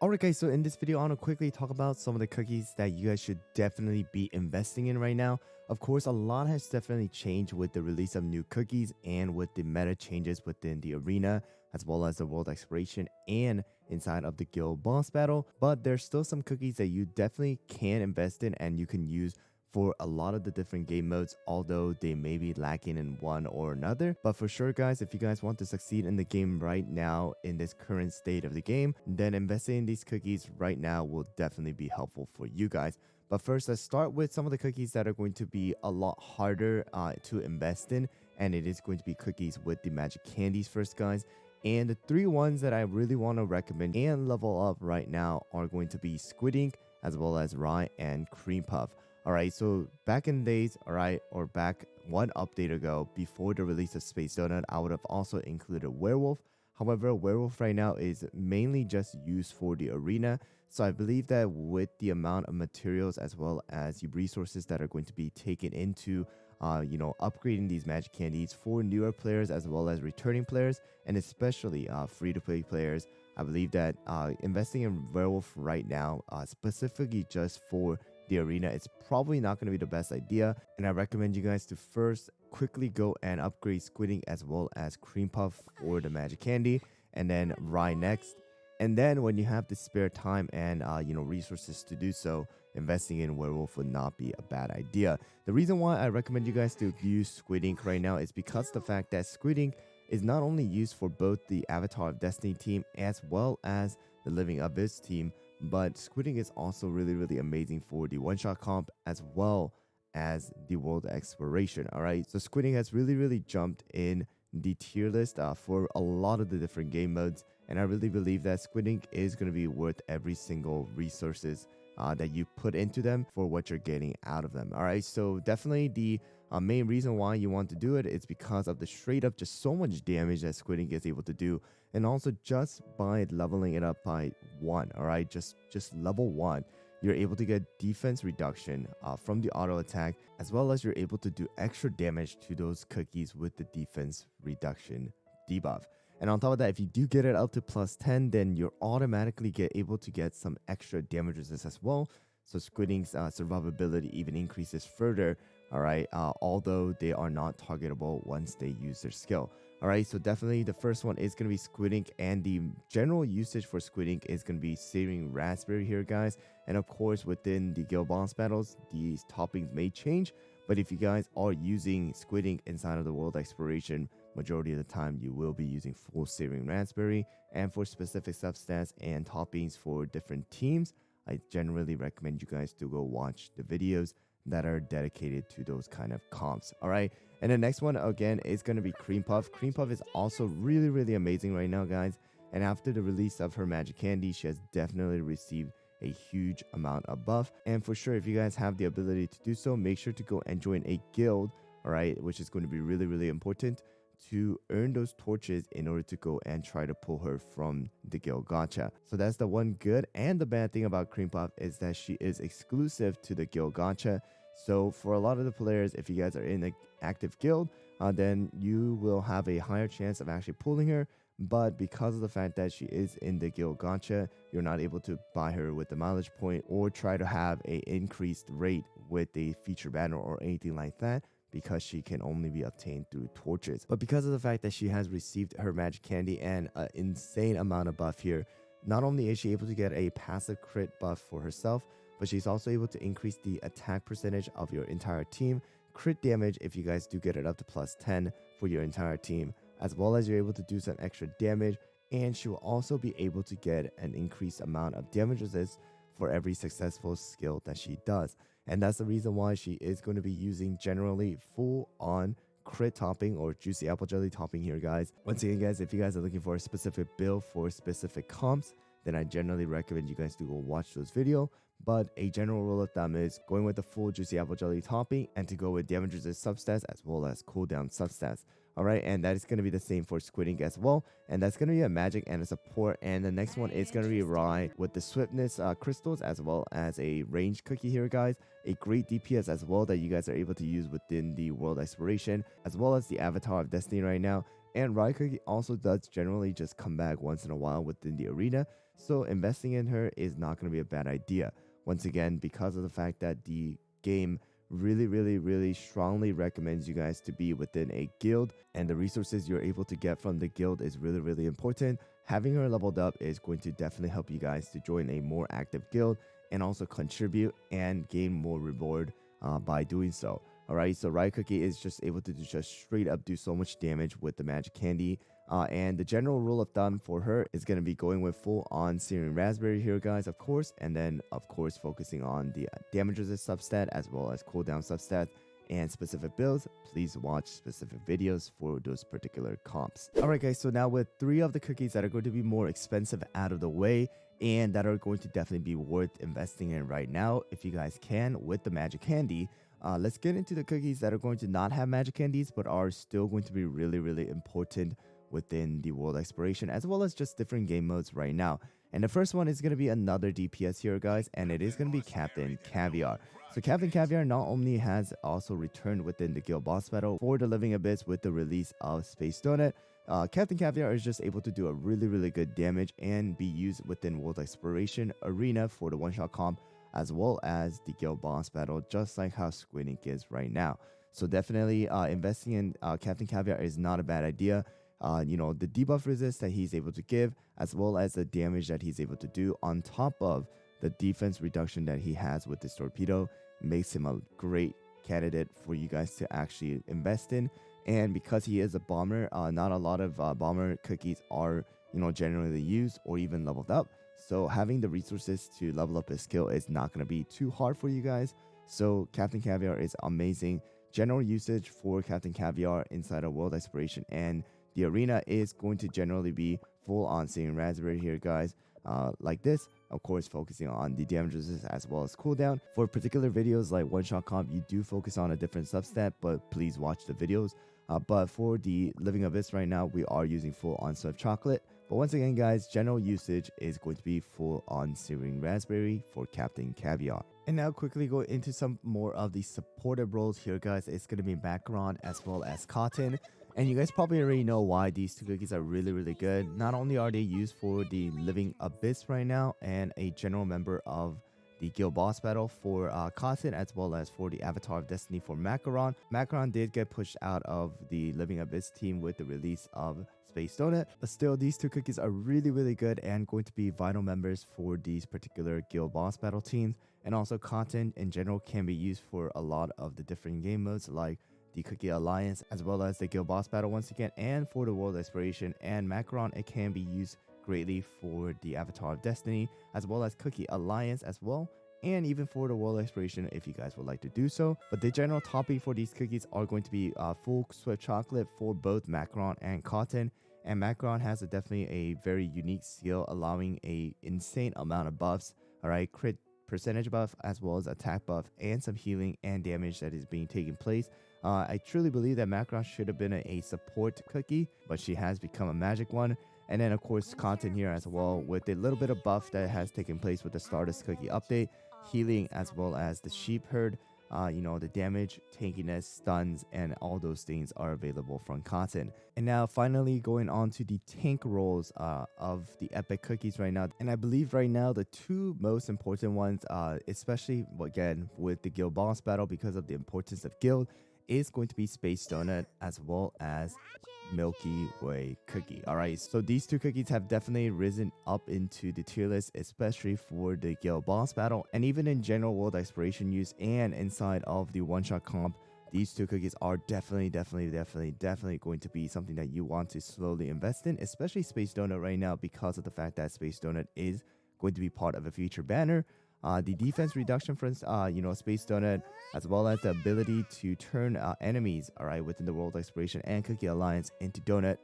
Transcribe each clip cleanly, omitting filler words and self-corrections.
Alright guys, so in this video I want to quickly talk about some of the cookies that you guys should definitely be investing in right now. Of course, a lot has definitely changed with the release of new cookies and with the meta changes within the arena, as well as the world exploration and inside of the guild boss battle. But there's still some cookies that you definitely can invest in and you can use for a lot of the different game modes, although they may be lacking in one or another. But for sure guys, if you guys want to succeed in the game right now in this current state of the game, then investing in these cookies right now will definitely be helpful for you guys. But first, let's start with some of the cookies that are going to be a lot harder to invest in, and it is going to be cookies with the magic candies first guys. And the three ones that I really want to recommend and level up right now are going to be Squidding, as well as Rye and Cream Puff. Alright, so back in the days, alright, or back one update ago, before the release of Space Donut, I would have also included Werewolf. However, Werewolf right now is mainly just used for the arena. So I believe that with the amount of materials as well as the resources that are going to be taken into upgrading these magic candies for newer players as well as returning players, and especially free-to-play players, I believe that investing in Werewolf right now, specifically just for the arena, it's probably not going to be the best idea. And I recommend you guys to first quickly go and upgrade Squidding as well as Cream Puff for the magic candy, and then Rye next. And then when you have the spare time and resources to do so, investing in Werewolf would not be a bad idea. The reason why I recommend you guys to use Squidding right now is because the fact that Squidding is not only used for both the Avatar of Destiny team as well as the Living Abyss team, but Squidding is also really amazing for the one-shot comp as well as the world exploration. Alright, so Squidding has really jumped in the tier list for a lot of the different game modes, and I really believe that Squidding is going to be worth every single resources that you put into them for what you're getting out of them. Alright, so definitely the main reason why you want to do it is because of the straight up just so much damage that Squidding is able to do, and also just by leveling it up by 1. Alright, just level 1, you're able to get defense reduction from the auto attack, as well as you're able to do extra damage to those cookies with the defense reduction debuff. And on top of that, if you do get it up to plus 10, then you're automatically able to get some extra damage resist as well. So Squidding's survivability even increases further, alright, although they are not targetable once they use their skill. Alright, so definitely the first one is going to be Squidding, and the general usage for Squidding is going to be Searing Raspberry here, guys. And of course, within the guild boss battles, these toppings may change, but if you guys are using Squidding inside of the world exploration, majority of the time you will be using full Searing Raspberry. And for specific substats and toppings for different teams, I generally recommend you guys to go watch the videos that are dedicated to those kind of comps. All right, and the next one again is going to be Cream Puff. Cream Puff is also really amazing right now, guys, and after the release of her magic candy, she has definitely received a huge amount of buff. And for sure, if you guys have the ability to do so, make sure to go and join a guild, all right, which is going to be really important to earn those torches in order to go and try to pull her from the guild gacha. So that's the one good and the bad thing about Cream Puff, is that she is exclusive to the guild gacha. So for a lot of the players, if you guys are in an active guild, then you will have a higher chance of actually pulling her. But because of the fact that she is in the guild gacha, you're not able to buy her with the mileage point or try to have a increased rate with a feature banner or anything like that, because she can only be obtained through torches. But because of the fact that she has received her magic candy and an insane amount of buff here, not only is she able to get a passive crit buff for herself, but she's also able to increase the attack percentage of your entire team, crit damage if you guys do get it up to plus 10 for your entire team, as well as you're able to do some extra damage, and she will also be able to get an increased amount of damage resist for every successful skill that she does. And that's the reason why she is going to be using generally full on crit topping or juicy apple jelly topping here, guys. Once again, guys, if you guys are looking for a specific build for specific comps, then I generally recommend you guys to go watch those videos. But a general rule of thumb is going with the full juicy apple jelly topping and to go with damage resist substats as well as cooldown substats. Alright, and that is going to be the same for Squidding as well. And that's going to be a magic and a support. And the next one is going to be Rye with the Swiftness crystals as well as a range cookie here, guys. A great DPS as well that you guys are able to use within the world exploration as well as the Avatar of Destiny right now. And Rye Cookie also does generally just come back once in a while within the arena. So investing in her is not going to be a bad idea. Once again, because of the fact that the game really strongly recommends you guys to be within a guild, and the resources you're able to get from the guild is really important. Having her leveled up is going to definitely help you guys to join a more active guild and also contribute and gain more reward by doing so. Alright, so Riot Cookie is just able to just straight up do so much damage with the magic candy. And the general rule of thumb for her is going to be going with full on Searing Raspberry here, guys, of course, and then of course focusing on the damage resist substat as well as cooldown substat and specific builds. Please watch specific videos for those particular comps. Alright guys, so now with 3 of the cookies that are going to be more expensive out of the way and that are going to definitely be worth investing in right now if you guys can with the magic candy, let's get into the cookies that are going to not have magic candies but are still going to be really important within the world exploration as well as just different game modes right now. And the first one is going to be another DPS here, guys, and it is going to be Captain Caviar. So Captain Caviar not only has also returned within the guild boss battle for the Living Abyss with the release of Space Donut. Captain Caviar is just able to do a really good damage and be used within world exploration arena for the one-shot comp as well as the guild boss battle, just like how Squidding is right now. So definitely investing in Captain Caviar is not a bad idea. You know, the debuff resist that he's able to give as well as the damage that he's able to do on top of the defense reduction that he has with this torpedo makes him a great candidate for you guys to actually invest in. And because he is a bomber, not a lot of bomber cookies are, you know, generally used or even leveled up. So having the resources to level up his skill is not going to be too hard for you guys. So Captain Caviar is amazing. General usage for Captain Caviar inside of world exploration and the arena is going to generally be full on Searing Raspberry here, guys, like this. Of course, focusing on the damage resist as well as cooldown. For particular videos like one-shot comp, you do focus on a different substat, but please watch the videos. But for the Living Abyss right now, we are using full on Swift Chocolate. But once again, guys, general usage is going to be full on Searing Raspberry for Captain Caviar. And now quickly go into some more of the supportive roles here, guys. It's going to be Macaron as well as Cotton. And you guys probably already know why these 2 cookies are really good. Not only are they used for the Living Abyss right now and a general member of the guild boss battle for Cotton as well as for the Avatar of Destiny for Macaron. Macaron did get pushed out of the Living Abyss team with the release of Space Donut, but still these 2 cookies are really good and going to be vital members for these particular guild boss battle teams. And also Cotton in general can be used for a lot of the different game modes like the Cookie Alliance as well as the guild boss battle once again, and for the world exploration. And Macaron, it can be used greatly for the Avatar of Destiny as well as Cookie Alliance as well, and even for the world exploration if you guys would like to do so. But the general topping for these cookies are going to be full Swift Chocolate for both Macaron and Cotton. And Macaron has definitely a very unique skill allowing a insane amount of buffs. Alright, crit percentage buff as well as attack buff and some healing and damage that is being taken place. I truly believe that Macaron should have been a support cookie, but she has become a magic one. And then of course Cotton here as well with a little bit of buff that has taken place with the Stardust Cookie update, healing as well as the sheep herd. You know, the damage, tankiness, stuns, and all those things are available from Cotton. And now finally going on to the tank roles of the epic cookies right now. And I believe right now the 2 most important ones, especially again with the guild boss battle because of the importance of guild, is going to be Space Donut as well as Milky Way cookie. Alright, so these 2 cookies have definitely risen up into the tier list, especially for the guild boss battle and even in general world exploration use and inside of the one-shot comp. These 2 cookies are definitely going to be something that you want to slowly invest in, especially Space Donut right now because of the fact that Space Donut is going to be part of a future banner. The defense reduction from you know, Space Donut as well as the ability to turn enemies within the world exploration and Cookie Alliance into Donut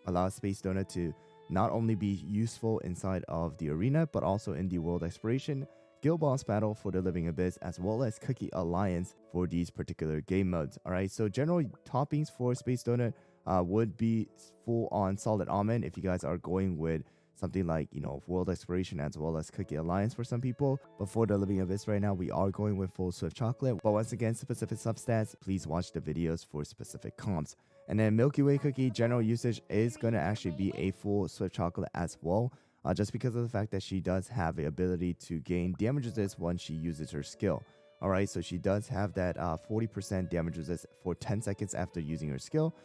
allows Space Donut to not only be useful inside of the arena but also in the world exploration, guild boss battle for the Living Abyss as well as Cookie Alliance for these particular game modes. Alright, so general toppings for Space Donut would be full on Solid Almond if you guys are going with something like, you know, world exploration as well as Cookie Alliance for some people. But for the Living Abyss right now, we are going with full Swift Chocolate. But once again, specific substats, please watch the videos for specific comps. And then Milky Way cookie, general usage is going to actually be a full Swift Chocolate as well. just because of the fact that she does have the ability to gain damage resist once she uses her skill. Alright, so she does have that 40% damage resist for 10 seconds after using her skill.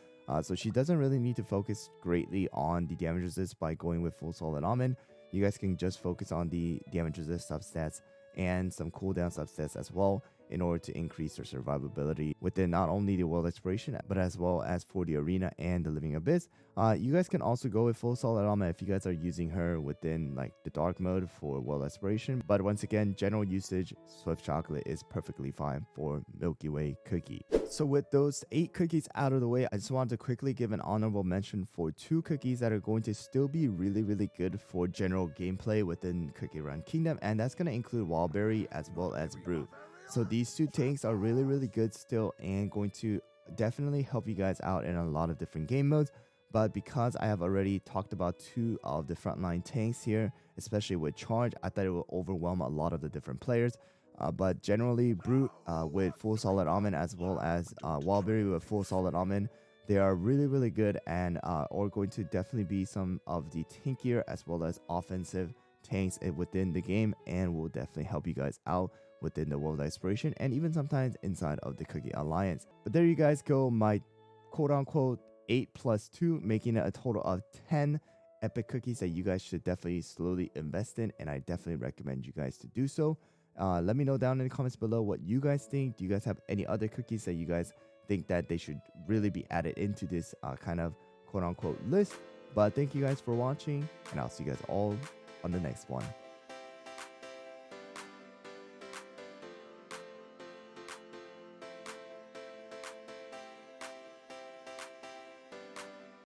So she doesn't really need to focus greatly on the damage resist by going with full solid almond. You guys can just focus on the damage resist substats and some cooldown substats as well in order to increase her survivability within not only the world exploration but as well as for the arena and the living abyss. You guys can also go with full solid almond if you guys are using her within like the dark mode for world exploration, but once again, general usage, Swift chocolate is perfectly fine for Milky Way cookie. So with those 8 cookies out of the way, I just wanted to quickly give an honorable mention for 2 cookies that are going to still be really good for general gameplay within Cookie Run Kingdom, and that's going to include Wildberry as well as Brew. So these 2 tanks are really good still and going to definitely help you guys out in a lot of different game modes. But because I have already talked about 2 of the frontline tanks here, especially with Charge, I thought it would overwhelm a lot of the different players. But generally, Brute with full solid almond as well as Wildberry with full solid almond, they are really good and are going to definitely be some of the tankier as well as offensive tanks within the game, and will definitely help you guys out within the world exploration and even sometimes inside of the Cookie Alliance. But there you guys go, my quote-unquote 8 plus 2, making it a total of 10 epic cookies that you guys should definitely slowly invest in, and I definitely recommend you guys to do so. Let me know down in the comments below what you guys think. Do you guys have any other cookies that you guys think that they should really be added into this kind of quote-unquote list? But thank you guys for watching, and I'll see you guys all on the next one.